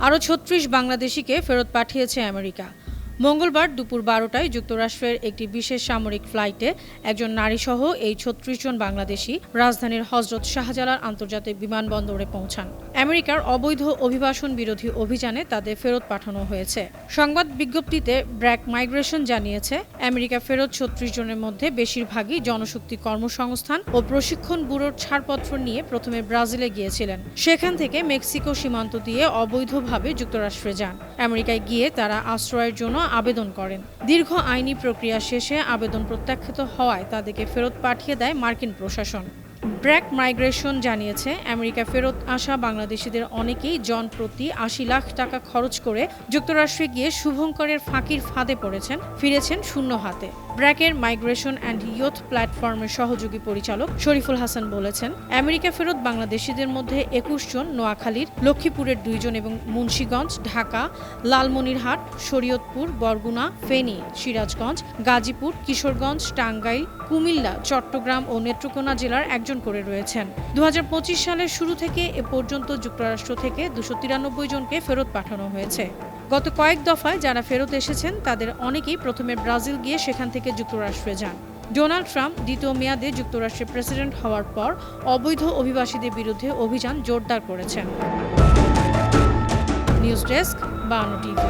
আরও ৩৬ বাংলাদেশিকে ফেরত পাঠিয়েছে আমেরিকা। মঙ্গলবার দুপুর ১২টায় যুক্তরাষ্ট্রের একটি বিশেষ সামরিক ফ্লাইটে একজন নারীসহ এই ৩৬ জন বাংলাদেশি রাজধানীর হজরত শাহজালাল আন্তর্জাতিক বিমানবন্দরে পৌঁছান। আমেরিকার অবৈধ অভিবাসন বিরোধী অভিযানে তাদের ফেরত পাঠানো হয়েছে। সংবাদ বিজ্ঞপ্তিতে ব্র্যাক মাইগ্রেশন জানিয়েছে, আমেরিকা ফেরত ৩৬ জনের মধ্যে বেশিরভাগই জনশক্তি কর্মসংস্থান ও প্রশিক্ষণ ব্যুরোর ছাড়পত্র নিয়ে প্রথমে ব্রাজিলে গিয়েছিলেন। সেখান থেকে মেক্সিকো সীমান্ত দিয়ে অবৈধভাবে যুক্তরাষ্ট্রে যান। আমেরিকায় গিয়ে তারা আশ্রয়ের জন্য আবেদন করেন। দীর্ঘ আইনি প্রক্রিয়া শেষে আবেদন প্রত্যাখ্যাত হওয়ায় তাদেরকে ফেরত পাঠিয়ে দেয় মার্কিন প্রশাসন। ব্র্যাক মাইগ্রেশন জানিয়েছে, আমেরিকা ফেরত আসা বাংলাদেশিদের অনেকেই জনপ্রতি ৮০ লাখ টাকা খরচ করে যুক্তরাষ্ট্রে গিয়ে শুভঙ্করের ফাঁকির ফাঁদে পড়েছেন, ফিরেছেন শূন্য হাতে। ব্র্যাকের মাইগ্রেশন অ্যান্ড ইয়ুথ প্ল্যাটফর্মের সহযোগী পরিচালক শরীফুল হাসান বলেছেন, আমেরিকা ফেরত বাংলাদেশিদের মধ্যে ২১ জন নোয়াখালীর, লক্ষ্মীপুরের ২ জন এবং মুন্সিগঞ্জ, ঢাকা, লালমনিরহাট, শরীয়তপুর, বরগুনা, ফেনী, সিরাজগঞ্জ, গাজীপুর, কিশোরগঞ্জ, টাঙ্গাইল, কুমিল্লা, চট্টগ্রাম ও নেত্রকোনা জেলার একজন করে রয়েছেন। ২০২৫ সালের শুরু থেকে এ পর্যন্ত যুক্তরাষ্ট্র থেকে ২৯৩ জনকে ফেরত পাঠানো হয়েছে। গত কয়েক দফায় যারা ফেরত এসেছেন তাদের অনেকেই প্রথমে ব্রাজিল গিয়ে সেখান থেকে যুক্তরাষ্ট্রে যান। ডোনাল্ড ট্রাম্প দ্বিতীয় মেয়াদে যুক্তরাষ্ট্রের প্রেসিডেন্ট হওয়ার পর অবৈধ অভিবাসীদের বিরুদ্ধে অভিযান জোরদার করেছেন। News desk, ৫২ TV.